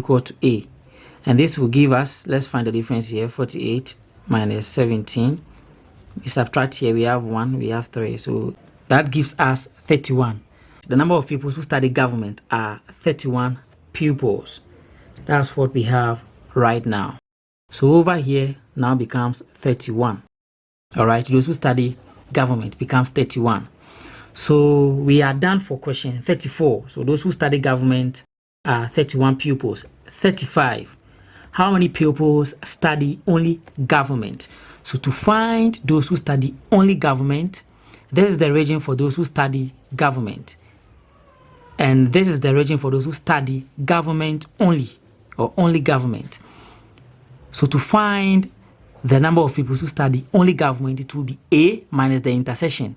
equal to A. And this will give us, let's find the difference here, 48 minus 17. We subtract here, we have 1, we have 3. So that gives us 31. The number of pupils who study government are 31 pupils. That's what we have right now. So over here now becomes 31. All right, those who study government becomes 31. So we are done for question 34. So those who study government are 31 pupils. 35. How many pupils study only government? So to find those who study only government, this is the region for those who study government. And this is the region for those who study government only, or only government. So to find the number of people who study only government, it will be A minus the intersection.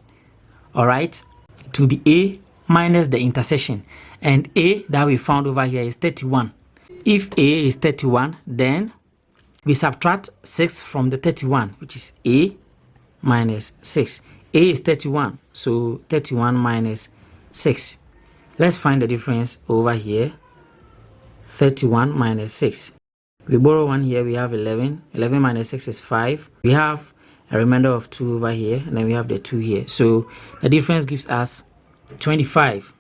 All right, it will be A minus the intersection. And A that we found over here is 31. If A is 31, then we subtract 6 from the 31, which is A minus 6. A is 31, so 31 minus 6. Let's find the difference over here. 31 minus 6. We borrow 1 here, we have 11. 11 minus 6 is 5. We have a remainder of 2 over here, and then we have the 2 here. So the difference gives us 25.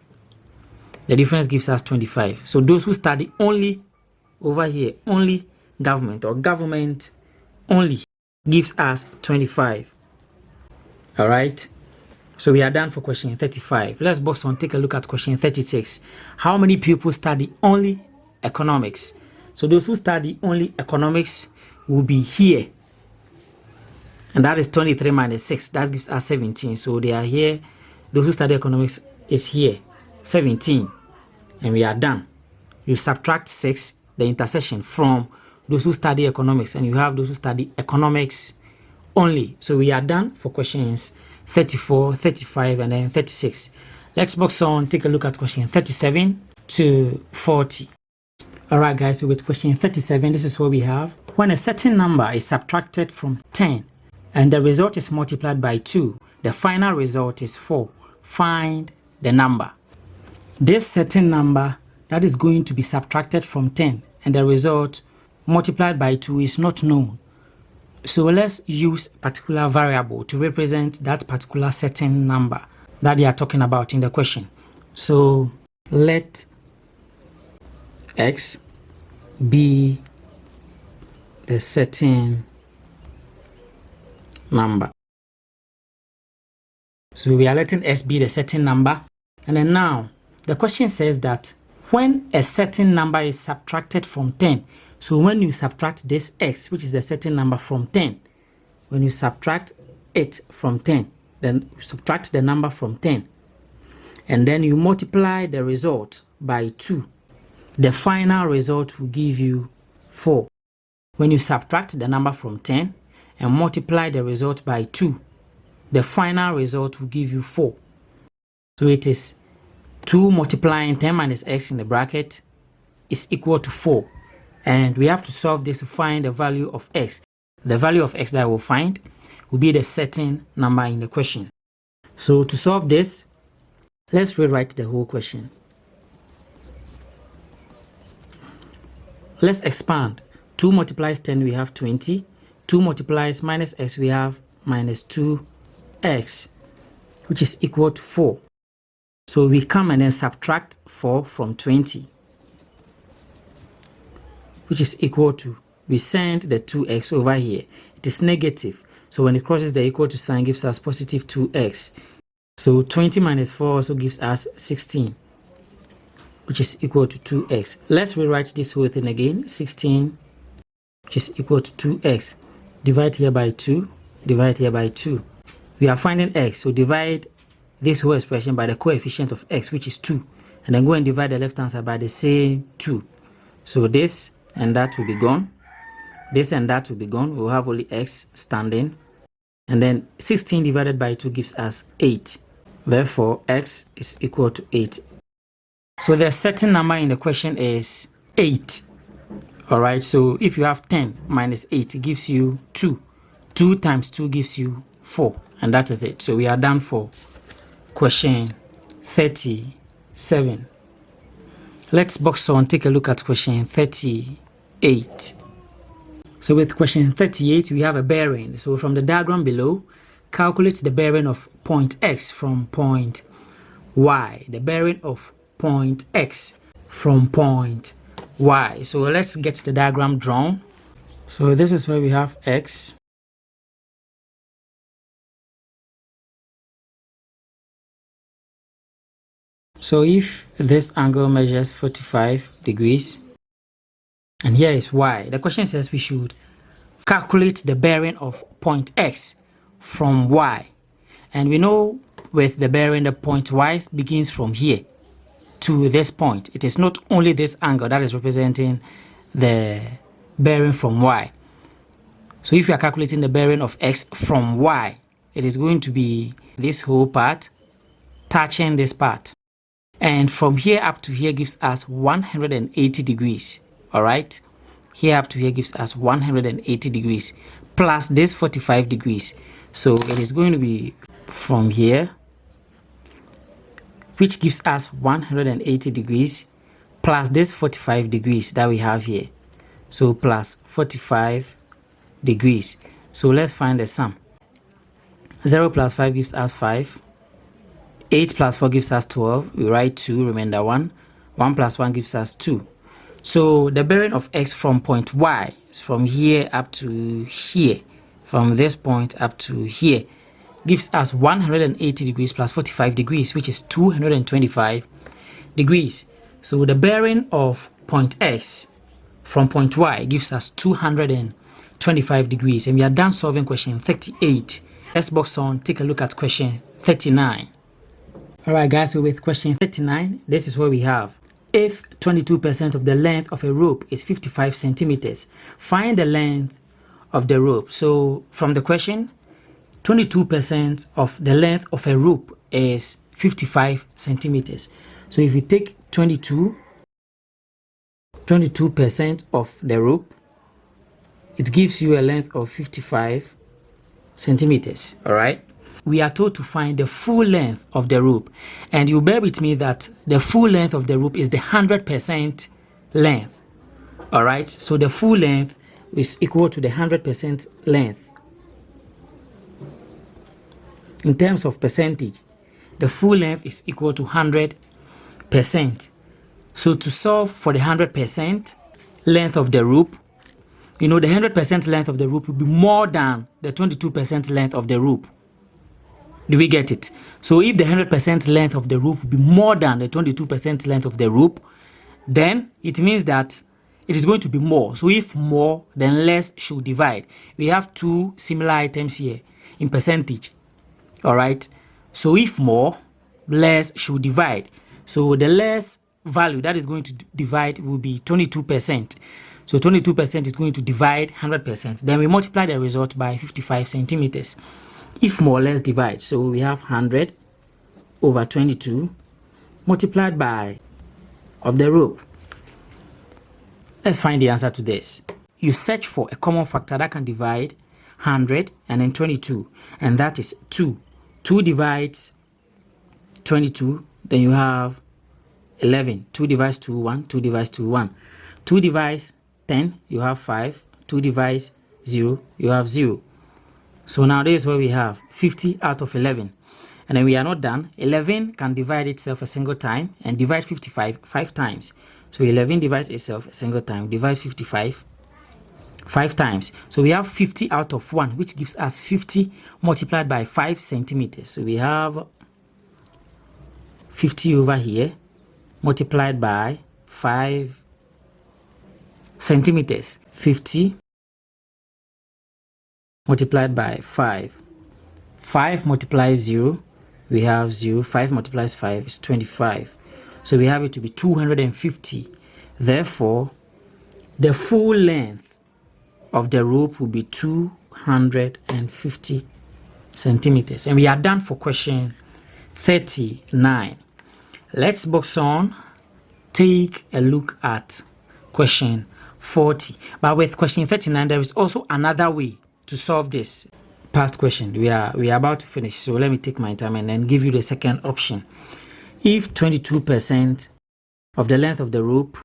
The difference gives us 25. So those who study only over here, only government or government only, gives us 25. All right. So we are done for question 35. Let's box on, take a look at question 36. How many people study only economics? So those who study only economics will be here. And that is 23 minus 6. That gives us 17. So they are here. Those who study economics is here. 17. And we are done. You subtract 6, the intersection, from those who study economics. And you have those who study economics only. So we are done for questions 34, 35, and then 36. Let's box on, take a look at question 37 to 40. All right, guys, so with question 37, this is what we have. When a certain number is subtracted from 10 and the result is multiplied by 2, the final result is 4. Find the number. This certain number that is going to be subtracted from 10 and the result multiplied by 2 is not known. So let's use a particular variable to represent that particular certain number that they are talking about in the question. So let x be the certain number. So we are letting x be the certain number. And then now the question says that when a certain number is subtracted from 10, so when you subtract this x, which is the certain number, from 10, when you subtract it from 10, then you subtract the number from 10, and then you multiply the result by 2, the final result will give you 4. When you subtract the number from 10 and multiply the result by 2, the final result will give you 4. So it is 2 multiplying 10 minus x in the bracket is equal to 4. And we have to solve this to find the value of x. The value of x that we'll find will be the certain number in the question. So to solve this, let's rewrite the whole question. Let's expand. 2 multiplies 10, we have 20. 2 multiplies minus x, we have minus 2x, which is equal to 4. So we come and then subtract 4 from 20, which is equal to, we send the 2x over here. It is negative. So when it crosses the equal to sign, gives us positive 2x. So 20 minus 4 also gives us 16, which is equal to 2x. Let's rewrite this whole thing again. 16, which is equal to 2x. Divide here by 2, divide here by 2. We are finding x, so divide this whole expression by the coefficient of x, which is 2. And then go and divide the left hand side by the same 2. So this and that will be gone. This and that will be gone. We'll have only x standing. And then 16 divided by 2 gives us 8. Therefore, x is equal to 8. So the certain number in the question is 8. All right, so if you have 10 minus 8, it gives you 2. 2 times 2 gives you 4. And that is it. So we are done for question 37. Let's box on, take a look at question 38. So with question 38, we have a bearing. So from the diagram below, calculate the bearing of point X from point Y. The bearing of point X from point Y. So let's get the diagram drawn. So this is where we have X. So if this angle measures 45 degrees, and here is Y, the question says we should calculate the bearing of point X from Y. And we know with the bearing, the point Y begins from here to this point. It is not only this angle that is representing the bearing from Y. So if you are calculating the bearing of X from Y, it is going to be this whole part touching this part. And from here up to here gives us 180 degrees. All right. Here up to here gives us 180 degrees plus this 45 degrees. So it is going to be from here, which gives us 180 degrees plus this 45 degrees that we have here. So plus 45 degrees. So let's find the sum. 0 plus 5 gives us 5. 8 plus 4 gives us 12. We write 2, remainder 1. 1 plus 1 gives us 2. So the bearing of X from point Y is from here up to here. From this point up to here gives us 180 degrees plus 45 degrees, which is 225 degrees. So the bearing of point X from point Y gives us 225 degrees. And we are done solving question 38. Let's box on, take a look at question 39. All right, guys, so with question 39, this is what we have. If 22% of the length of a rope is 55 centimeters, find the length of the rope. So from the question, 22% of the length of a rope is 55 centimeters. So if you take 22% of the rope, it gives you a length of 55 centimeters. All right. We are told to find the full length of the rope, and you bear with me that the full length of the rope is the 100% length. All right. So the full length is equal to the 100% length. In terms of percentage, the full length is equal to 100%. So to solve for the 100% length of the rope, you know, the 100% length of the rope will be more than the 22% length of the rope. Do we get it? So if the 100% length of the rope will be more than the 22% length of the rope, then it means that it is going to be more. So if more, then less should divide. We have two similar items here in percentage. All right. So if more, less should divide. So the less value that is going to divide will be 22%. So 22% is going to divide 100%. Then we multiply the result by 55 centimeters. If more, less divide. So we have 100 over 22 multiplied by of the rope. Let's find the answer to this. You search for a common factor that can divide 100 and then 22, and that is 2. 2 divides 22, then you have 11. 2 divides 2, 1. 2 divides 2, 1. 2 divides 10, you have 5. 2 divides 0, you have 0. So now this is where we have 50 out of 11. And then we are not done. 11 can divide itself a single time and divide 55 5 times. So 11 divides itself a single time, divides 55 5 times. So we have 50 out of 1, which gives us 50 multiplied by 5 centimeters. So we have 50 over here multiplied by 5 centimeters. 50 multiplied by 5. 5 multiplies 0, we have 0. 5 multiplies 5 is 25. So we have it to be 250. Therefore, the full length of the rope will be 250 centimeters. And we are done for question 39. Let's box on, take a look at question 40. But with question 39, there is also another way to solve this past question. We are about to finish, so let me take my time and then give you the second option. If 22% of the length of the rope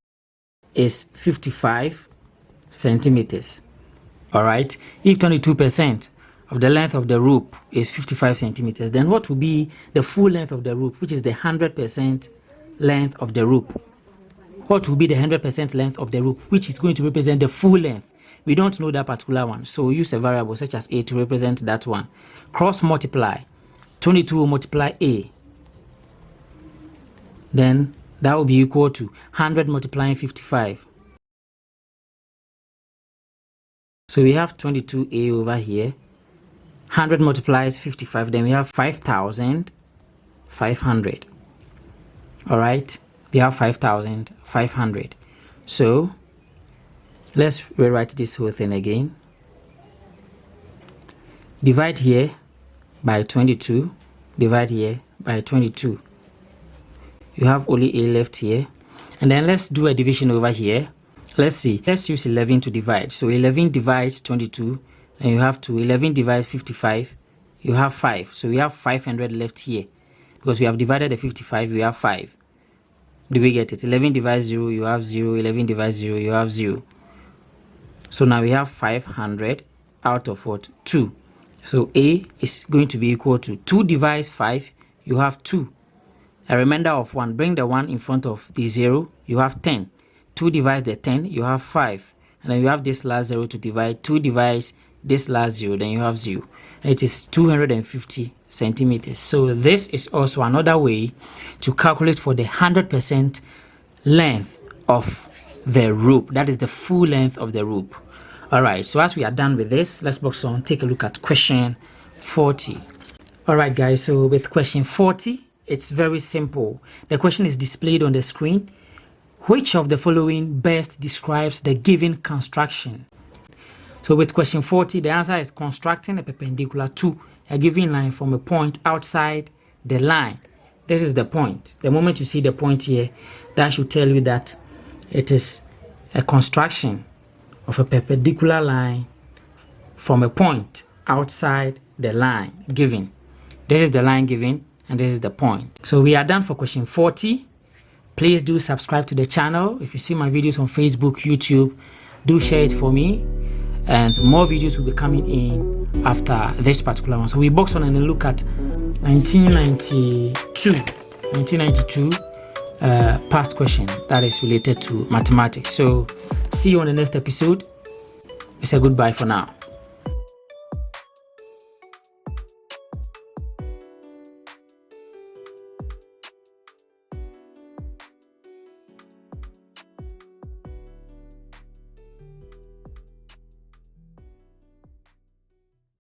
is 55 centimeters. All right. If 22% of the length of the rope is 55 centimeters, then what will be the full length of the rope, which is the 100% length of the rope? What will be the 100% length of the rope, which is going to represent the full length? We don't know that particular one, so use a variable such as a to represent that one. Cross multiply. 22 will multiply a. Then that will be equal to 100 multiplying 55. So we have 22a over here. 100 multiplies 55. Then we have 5,500. All right. We have 5,500. So let's rewrite this whole thing again. Divide here by 22. Divide here by 22. You have only a left here. And then let's do a division over here. Let's see. Let's use 11 to divide. So 11 divides 22. And you have 2. 11 divides 55. You have 5. So we have 500 left here. Because we have divided the 55, we have 5. Do we get it? 11 divides 0, you have 0. 11 divides 0, you have 0. So now we have 500 out of what? 2. So A is going to be equal to 2 divides 5, you have 2. A remainder of 1, bring the 1 in front of the 0, you have 10. 2 divides the 10, you have 5. And then you have this last 0 to divide. 2 divides this last 0, then you have 0. And it is 250 centimeters. So this is also another way to calculate for the 100% length of the rope. That is the full length of the rope. All right, so as we are done with this, let's box on, take a look at question 40. All right, guys, so with question 40, it's very simple. The question is displayed on the screen. Which of the following best describes the given construction? So with question 40, the answer is constructing a perpendicular to a given line from a point outside the line. This is the point. The moment you see the point here, that should tell you that it is a construction of a perpendicular line from a point outside the line given. This is the line given and this is the point. So we are done for question 40. Please do subscribe to the channel. If you see my videos on Facebook, YouTube, do share it for me. And more videos will be coming in after this particular one. So we box on and look at 1992 past question that is related to mathematics. So see you on the next episode. It's a goodbye for now.